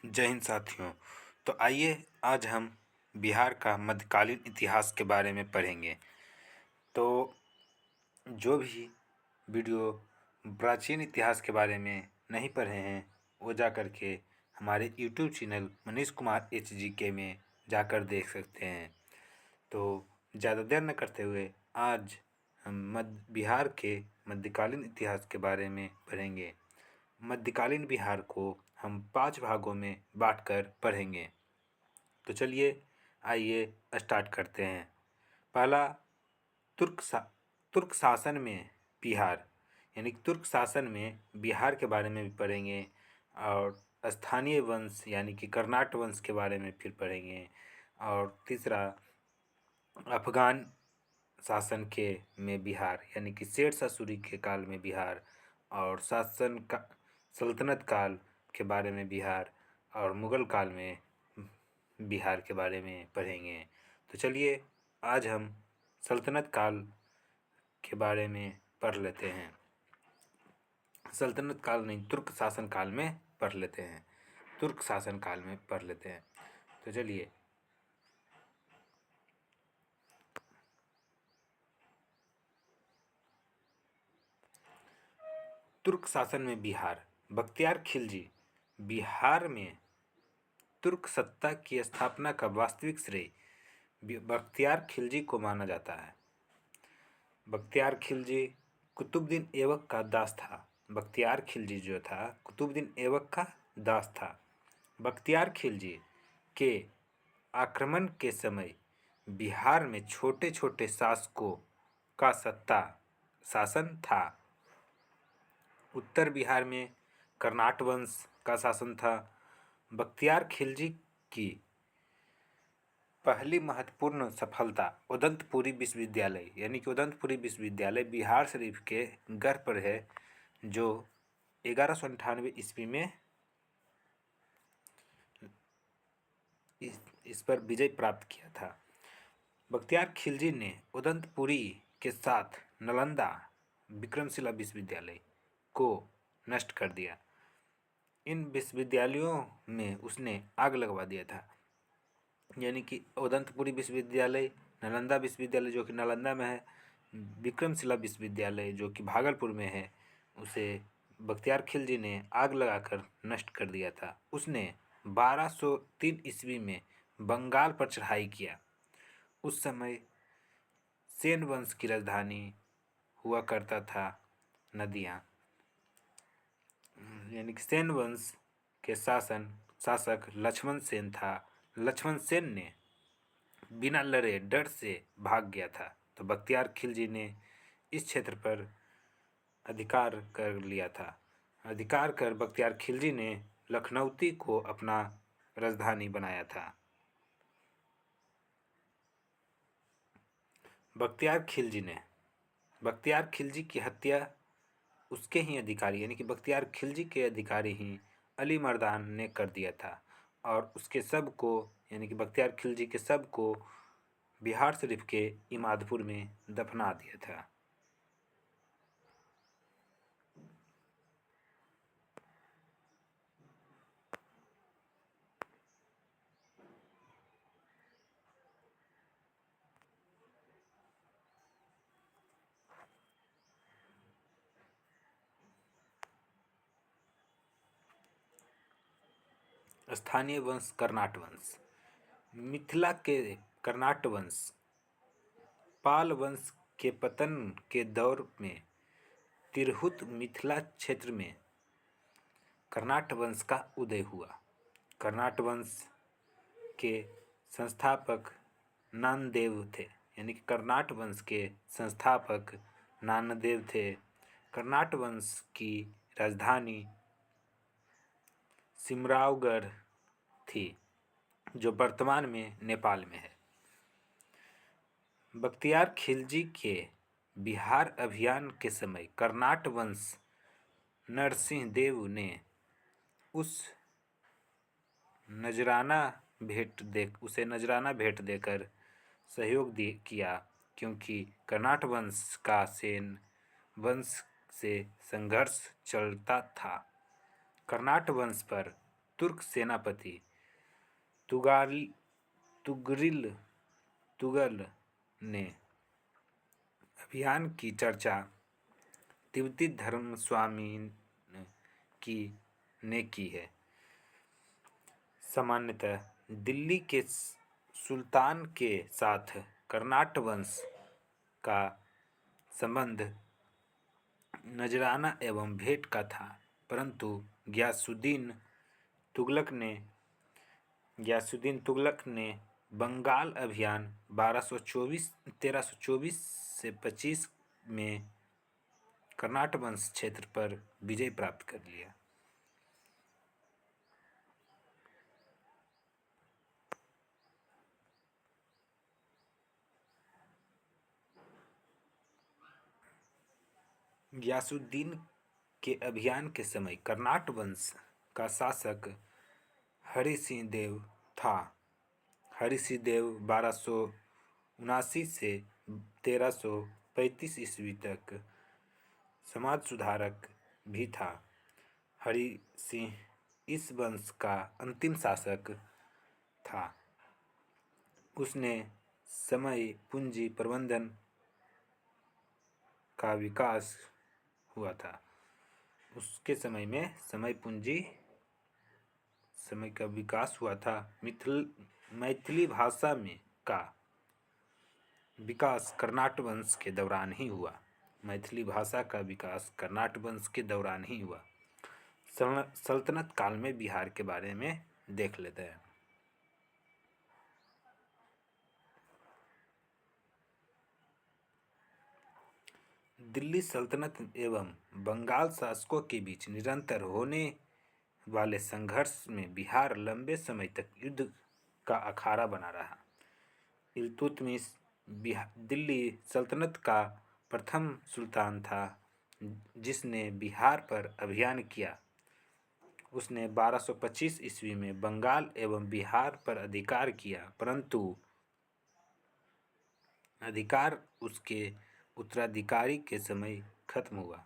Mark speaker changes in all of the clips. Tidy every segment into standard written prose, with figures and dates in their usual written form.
Speaker 1: जय हिंद साथियों। तो आइए आज हम बिहार का मध्यकालीन इतिहास के बारे में पढ़ेंगे। तो जो भी वीडियो प्राचीन इतिहास के बारे में नहीं पढ़े हैं वो जा कर के हमारे YouTube channel Manish Kumar HGK में जाकर देख सकते हैं। तो ज़्यादा देर न करते हुए आज हम बिहार के मध्यकालीन इतिहास के बारे में पढ़ेंगे। मध्यकालीन बिहार को हम 5 भागों में बांटकर पढ़ेंगे। तो चलिए आइए स्टार्ट करते हैं। पहला, तुर्क शासन में बिहार, यानी तुर्क शासन में बिहार के बारे में भी पढ़ेंगे और स्थानीय वंश यानी कि कर्नाट वंश के बारे में फिर पढ़ेंगे। और तीसरा, अफगान शासन के में बिहार यानी कि शेर शाह सूरी के काल में बिहार और सल्तनत काल के बारे में बिहार और मुग़ल काल में बिहार के बारे में पढ़ेंगे। तो चलिए आज हम सल्तनत काल के बारे में पढ़ लेते हैं। सल्तनत काल नहीं, तुर्क शासन काल में पढ़ लेते हैं। तुर्क शासन काल में पढ़ लेते हैं। तो चलिए तुर्क शासन में बिहार। बख्तियार खिलजी। बिहार में तुर्क सत्ता की स्थापना का वास्तविक श्रेय बख्तियार खिलजी को माना जाता है। बख्तियार खिलजी कुतुबुद्दीन ऐबक का दास था। बख्तियार खिलजी जो था कुतुबुद्दीन ऐबक का दास था। बख्तियार खिलजी के आक्रमण के समय बिहार में छोटे छोटे शासकों का शासन था। उत्तर बिहार में कर्नाट वंश का शासन था। बख्तियार खिलजी की पहली महत्वपूर्ण सफलता उदंतपुरी विश्वविद्यालय यानी कि उदंतपुरी विश्वविद्यालय बिहार शरीफ के गर्भ पर है, जो 1198 ईस्वी में इस पर विजय प्राप्त किया था। बख्तियार खिलजी ने उदंतपुरी के साथ नालंदा विक्रमशिला विश्वविद्यालय को नष्ट कर दिया। इन विश्वविद्यालयों में उसने आग लगवा दिया था, यानी कि उदंतपुरी विश्वविद्यालय, नालंदा विश्वविद्यालय जो कि नालंदा में है, विक्रमशिला विश्वविद्यालय जो कि भागलपुर में है, उसे बख्तियार खिलजी ने आग लगाकर नष्ट कर दिया था। उसने 1203 ईस्वी में बंगाल पर चढ़ाई किया। उस समय सेन वंश की राजधानी हुआ करता था नदिया, यानी कि सेन वंश के शासक लक्ष्मण सेन था। लक्ष्मण सेन ने बिना लड़े डर से भाग गया था। तो बख्तियार खिलजी ने इस क्षेत्र पर अधिकार कर लिया था। अधिकार कर बख्तियार खिलजी ने लखनऊती को अपना राजधानी बनाया था। बख्तियार खिलजी की हत्या उसके ही अधिकारी यानी कि बख्तियार खिलजी के अधिकारी ही अली मर्दान ने कर दिया था और उसके शव को यानी कि बख्तियार खिलजी के शव को बिहार शरीफ के इमादपुर में दफना दिया था। स्थानीय वंश कर्नाट वंश। मिथिला के कर्नाट वंश पाल वंश के पतन के दौर में तिरहुत मिथिला क्षेत्र में कर्नाट वंश का उदय हुआ। कर्नाट वंश के संस्थापक नामदेव थे, यानी कि कर्नाट वंश के संस्थापक नामदेव थे। कर्नाट वंश की राजधानी सिमरावगढ़ थी, जो वर्तमान में नेपाल में है। बख्तियार खिलजी के बिहार अभियान के समय कर्नाट वंश नरसिंह देव ने उसे नजराना भेंट देकर सहयोग किया, क्योंकि कर्नाट वंश का सेन वंश से संघर्ष चलता था। कर्नाट वंश पर तुर्क सेनापति तुगरिल तुगल ने अभियान की चर्चा तिब्बती धर्मस्वामी की ने की है। सामान्यतः दिल्ली के सुल्तान के साथ कर्नाट वंश का संबंध नजराना एवं भेंट का था, परंतु गयासुद्दीन तुगलक ने बंगाल अभियान 1324 से 25 में कर्नाट वंश क्षेत्र पर विजय प्राप्त कर लिया। गयासुद्दीन के अभियान के समय कर्नाट वंश का शासक हरि सिंह देव था। हरि सिंह देव 1279 से 1335 ईस्वी तक समाज सुधारक भी था। हरि सिंह इस वंश का अंतिम शासक था। उसने समय पूंजी प्रबंधन का विकास हुआ था। उसके समय में समय का विकास हुआ था। मैथिली भाषा में का विकास कर्नाट वंश के दौरान ही हुआ। मैथिली भाषा का विकास कर्नाट वंश के दौरान ही हुआ। सल्तनत काल में बिहार के बारे में देख लेते हैं। दिल्ली सल्तनत एवं बंगाल शासकों के बीच निरंतर होने वाले संघर्ष में बिहार लंबे समय तक युद्ध का अखाड़ा बना रहा। इल्तुतमिश दिल्ली सल्तनत का प्रथम सुल्तान था जिसने बिहार पर अभियान किया। उसने 1225 ईस्वी में बंगाल एवं बिहार पर अधिकार किया, परंतु अधिकार उसके उत्तराधिकारी के समय खत्म हुआ।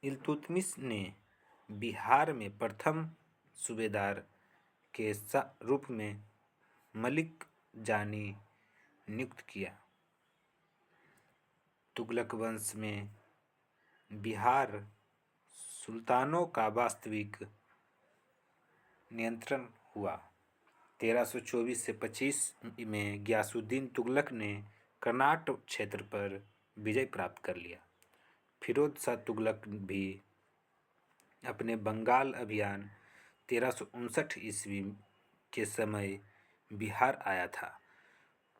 Speaker 1: इल्तुतमिश ने बिहार में प्रथम सूबेदार के रूप में मलिक जानी नियुक्त किया। तुगलक वंश में बिहार सुल्तानों का वास्तविक नियंत्रण हुआ। 1324 से 25 में गयासुद्दीन तुगलक ने कर्नाट क्षेत्र पर विजय प्राप्त कर लिया। फिरोज शाह तुगलक भी अपने बंगाल अभियान 1359 ईस्वी के समय बिहार आया था।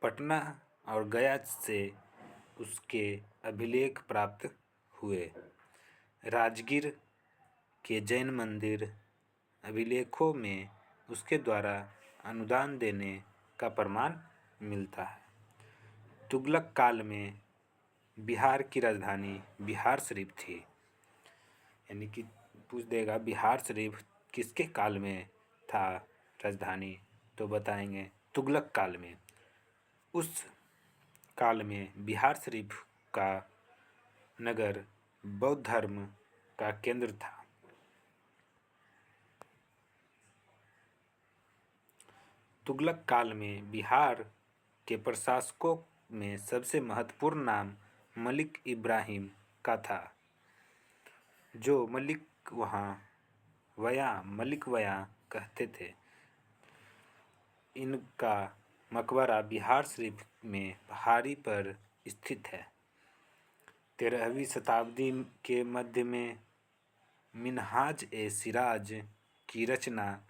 Speaker 1: पटना और गया से उसके अभिलेख प्राप्त हुए। राजगीर के जैन मंदिर अभिलेखों में उसके द्वारा अनुदान देने का प्रमाण मिलता है। तुगलक काल में बिहार की राजधानी बिहार शरीफ थी। यानी कि पूछ देगा बिहार शरीफ किसके काल में था राजधानी, तो बताएंगे तुगलक काल में। उस काल में बिहार शरीफ का नगर बौद्ध धर्म का केंद्र था। तुगलक काल में बिहार के प्रशासकों में सबसे महत्वपूर्ण नाम मलिक इब्राहिम का था, जो मलिक वया कहते थे। इनका मकबरा बिहार शरीफ में पहाड़ी पर स्थित है। 13वीं शताब्दी के मध्य में मिन्हाज ए सिराज की रचना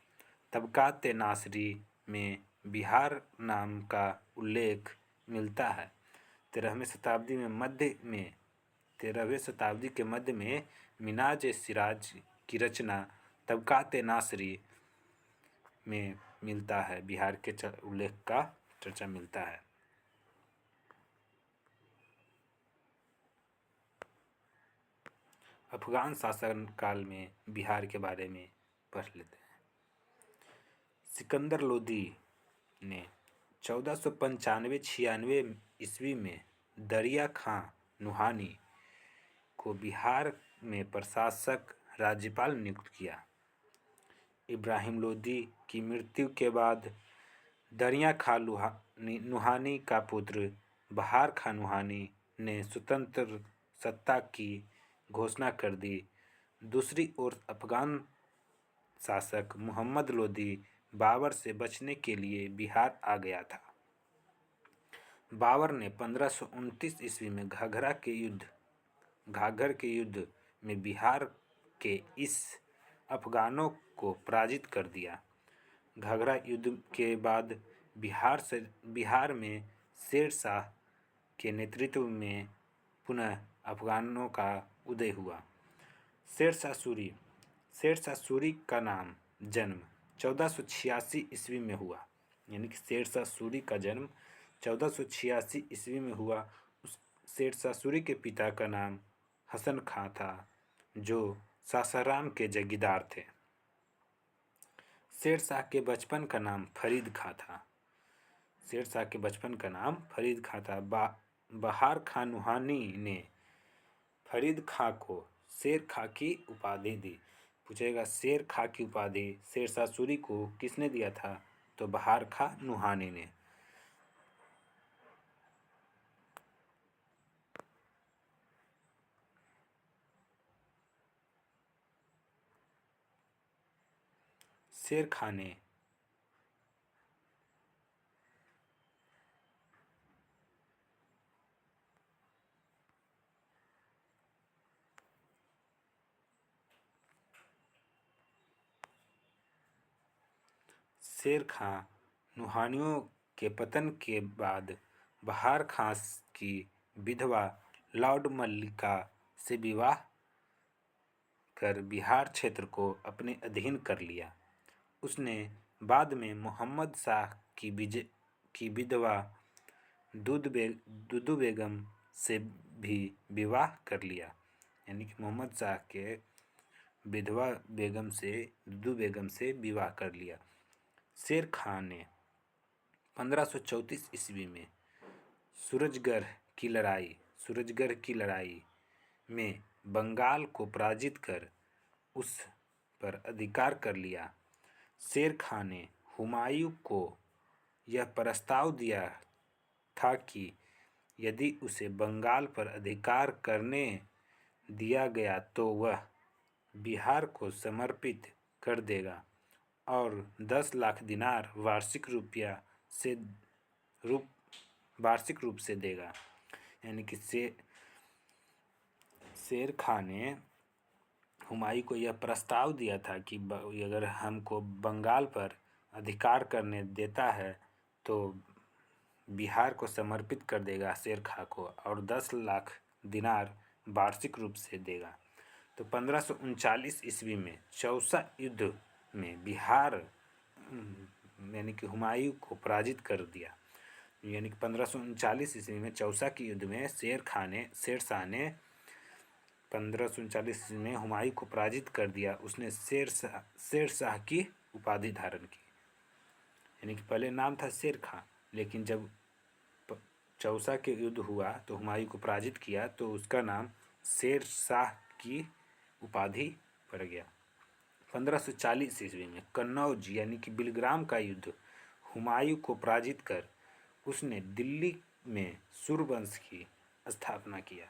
Speaker 1: तबकात नासरी में बिहार नाम का उल्लेख मिलता है। 13वीं शताब्दी के मध्य में मिन्हाज ए सिराज की रचना तबकात नासरी में मिलता है, बिहार के उल्लेख का चर्चा मिलता है। अफगान शासन काल में बिहार के बारे में पढ़ लेते हैं। सिकंदर लोदी ने 1495-96 ईस्वी में दरिया खां नुहानी को बिहार में प्रशासक राज्यपाल नियुक्त किया। इब्राहिम लोदी की मृत्यु के बाद दरिया खां नुहानी का पुत्र बहार खां नुहानी ने स्वतंत्र सत्ता की घोषणा कर दी। दूसरी ओर अफगान शासक मोहम्मद लोदी बाबर से बचने के लिए बिहार आ गया था। बाबर ने 1529 ईस्वी में घाघर के युद्ध में बिहार के इस अफगानों को पराजित कर दिया। घाघरा युद्ध के बाद बिहार में शेर शाह के नेतृत्व में पुनः अफगानों का उदय हुआ। शेर शाह सूरी का जन्म 1486 ईस्वी में हुआ। यानी कि शेर शाह सूरी का जन्म 1486 ईस्वी में हुआ। उस शेर शाह सूरी के पिता का नाम हसन खां था, जो सासाराम के जगीरदार थे। शेर शाह के बचपन का नाम फरीद खां था। बहार खां नुहानी ने फरीद खां को शेर खां की उपाधि दी। पूछेगा शेर खां की उपाधि शेर शाह सूरी को किसने दिया था? तो बहार खां नुहानी ने। शेर खां ने शेर खां नुहानियों के पतन के बाद बहार खां की विधवा लॉर्ड मल्लिका से विवाह कर बिहार क्षेत्र को अपने अधीन कर लिया। उसने बाद में मोहम्मद शाह की विधवा दुदू बेगम से भी विवाह कर लिया। यानी कि मोहम्मद शाह के विधवा दुदू बेगम से विवाह कर लिया। शेर खां ने 1534 ईस्वी में सूरजगढ़ की लड़ाई में बंगाल को पराजित कर उस पर अधिकार कर लिया। शेर खां ने हुमायूं को यह प्रस्ताव दिया था कि यदि उसे बंगाल पर अधिकार करने दिया गया तो वह बिहार को समर्पित कर देगा और 10 लाख दिनार वार्षिक रूप से देगा। यानी कि शेर खां ने हुमायूं को यह प्रस्ताव दिया था कि अगर हमको बंगाल पर अधिकार करने देता है तो बिहार को समर्पित कर देगा शेर खां को और 10 लाख दिनार वार्षिक रूप से देगा। तो 1539 ईस्वी में चौसा युद्ध में बिहार यानी कि हुमायूं को पराजित कर दिया। यानी कि 1539 ईस्वी में चौसा के युद्ध में शेर शाह ने 1539 ईस्वी में हुमायूं को पराजित कर दिया। उसने शेर शाह की उपाधि धारण की। यानी कि पहले नाम था शेर खां, लेकिन जब चौसा के युद्ध हुआ तो हुमायूं को पराजित किया तो उसका नाम शेर शाह की उपाधि पड़ गया। 1540 ईस्वी में कन्नौज यानी कि बिलग्राम का युद्ध हुमायूं को पराजित कर उसने दिल्ली में सूर्यवंश की स्थापना किया।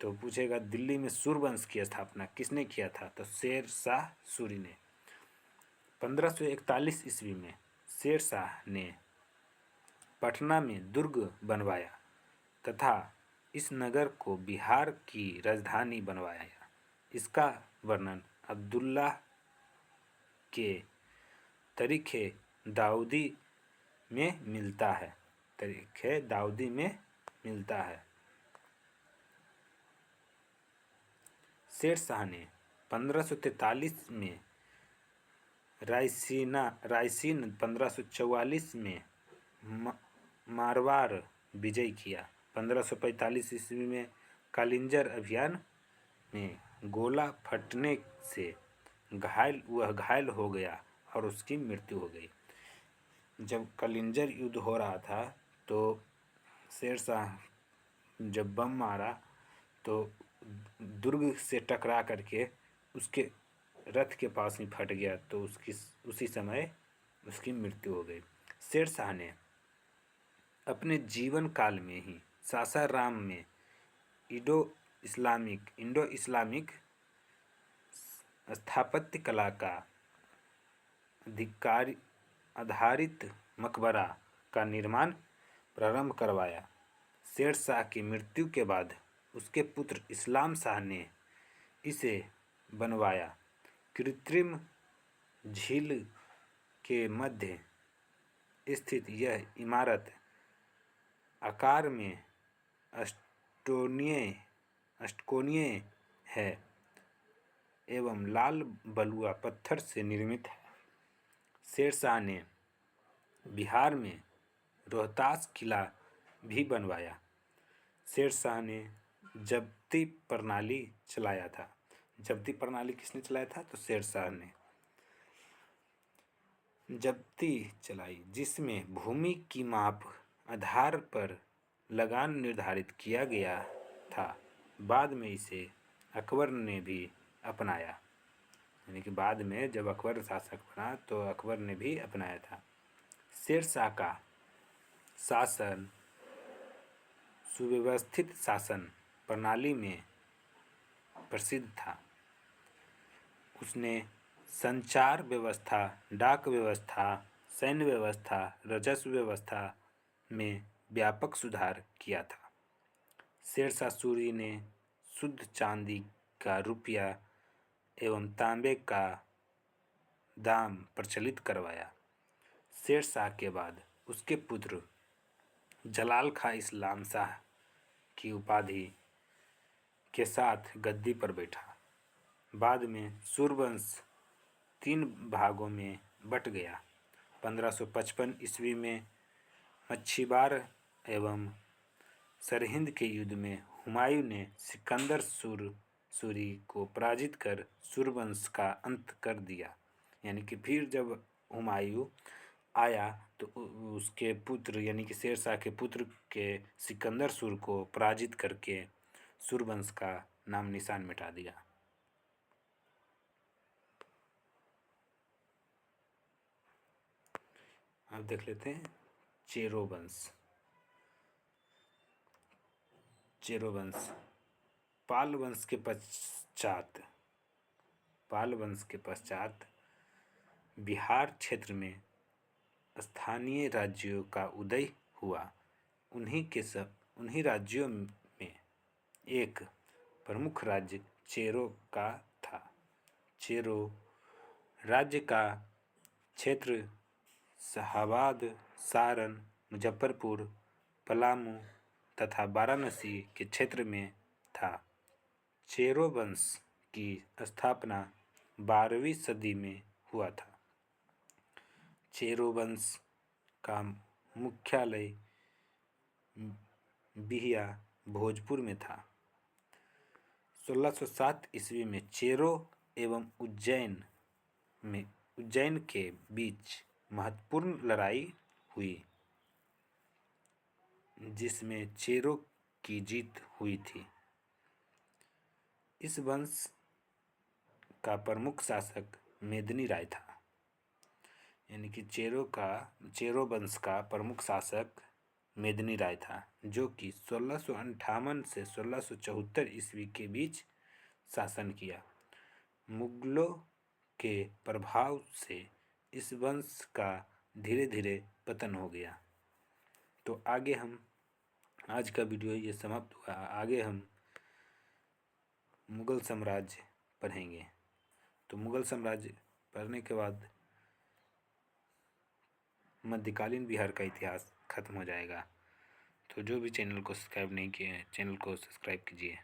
Speaker 1: तो पूछेगा दिल्ली में सूर्यवंश की स्थापना किसने किया था? तो शेर शाह सूरी ने। 1541 ईस्वी में शेर शाह ने पटना में दुर्ग बनवाया तथा इस नगर को बिहार की राजधानी बनवाया। इसका वर्णन अब्दुल्ला के तारीख़ दाऊदी में मिलता है। शेर शाह ने 1543 में रायसीन 1544 में मारवाड़ विजय किया। 1545 ईस्वी में कालिंजर अभियान में गोला फटने से घायल हो गया और उसकी मृत्यु हो गई। जब कालिंजर युद्ध हो रहा था तो शेर शाह जब बम मारा तो दुर्ग से टकरा करके उसके रथ के पास ही फट गया तो उसी समय उसकी मृत्यु हो गई। शेर शाह ने अपने जीवन काल में ही सासाराम में इंडो इस्लामिक स्थापत्य कला का आधारित मकबरा का निर्माण प्रारंभ करवाया। शेर शाह की मृत्यु के बाद उसके पुत्र इस्लाम शाह ने इसे बनवाया। कृत्रिम झील के मध्य स्थित यह इमारत आकार में अष्टकोणीय है एवं लाल बलुआ पत्थर से निर्मित है। शेर शाह ने बिहार में रोहतास किला भी बनवाया। शेर शाह ने जब्ती प्रणाली चलाया था। जब्ती प्रणाली किसने चलाया था? तो शेर शाह ने जब्ती चलाई, जिसमें भूमि की माप आधार पर लगान निर्धारित किया गया था। बाद में इसे अकबर ने भी अपनाया, यानी कि बाद में जब अकबर शासक बना तो अकबर ने भी अपनाया था। शेर शाह का शासन सुव्यवस्थित शासन प्रणाली में प्रसिद्ध था। उसने संचार व्यवस्था, डाक व्यवस्था, सैन्य व्यवस्था, राजस्व व्यवस्था में व्यापक सुधार किया था। शेर शाह सूरी ने शुद्ध चांदी का रुपया एवं तांबे का दाम प्रचलित करवाया। शेर शाह के बाद उसके पुत्र जलाल खां इस्लाम शाह की उपाधि के साथ गद्दी पर बैठा। बाद में सूरवंश 3 भागों में बट गया। 1555 ईस्वी में मच्छीबार एवं सरहिंद के युद्ध में हुमायूं ने सिकंदर सूरी को पराजित कर सूरवंश का अंत कर दिया। यानी कि फिर जब हुमायूं आया तो उसके पुत्र यानी कि शेर शाह के पुत्र के सिकंदर सूर को पराजित करके सूरवंश का नाम निशान मिटा दिया। अब देख लेते हैं चेरो वंश। पाल वंश के पश्चात बिहार क्षेत्र में स्थानीय राज्यों का उदय हुआ। उन्हीं राज्यों में एक प्रमुख राज्य चेरो का था। चेरो राज्य का क्षेत्र शाहाबाद, सारण, मुजफ्फरपुर, पलामू तथा वाराणसी के क्षेत्र में था। चेरो वंश की स्थापना 12वीं सदी में हुआ था। चेरो वंश का मुख्यालय बिहिया भोजपुर में था। 1607 ईस्वी में चेरो एवं उज्जैन के बीच महत्वपूर्ण लड़ाई हुई, जिसमें चेरो की जीत हुई थी। इस वंश का प्रमुख शासक मेदिनी राय था। यानी कि चेरो वंश का प्रमुख शासक मेदिनी राय था, जो कि 1658 से 1674 ईस्वी के बीच शासन किया। मुगलों के प्रभाव से इस वंश का धीरे धीरे पतन हो गया। तो आगे हम आज का वीडियो ये समाप्त हुआ। आगे हम मुगल साम्राज्य पढ़ेंगे। तो मुगल साम्राज्य पढ़ने के बाद मध्यकालीन बिहार का इतिहास खत्म हो जाएगा। तो जो भी चैनल को सब्सक्राइब नहीं किए हैं, चैनल को सब्सक्राइब कीजिए।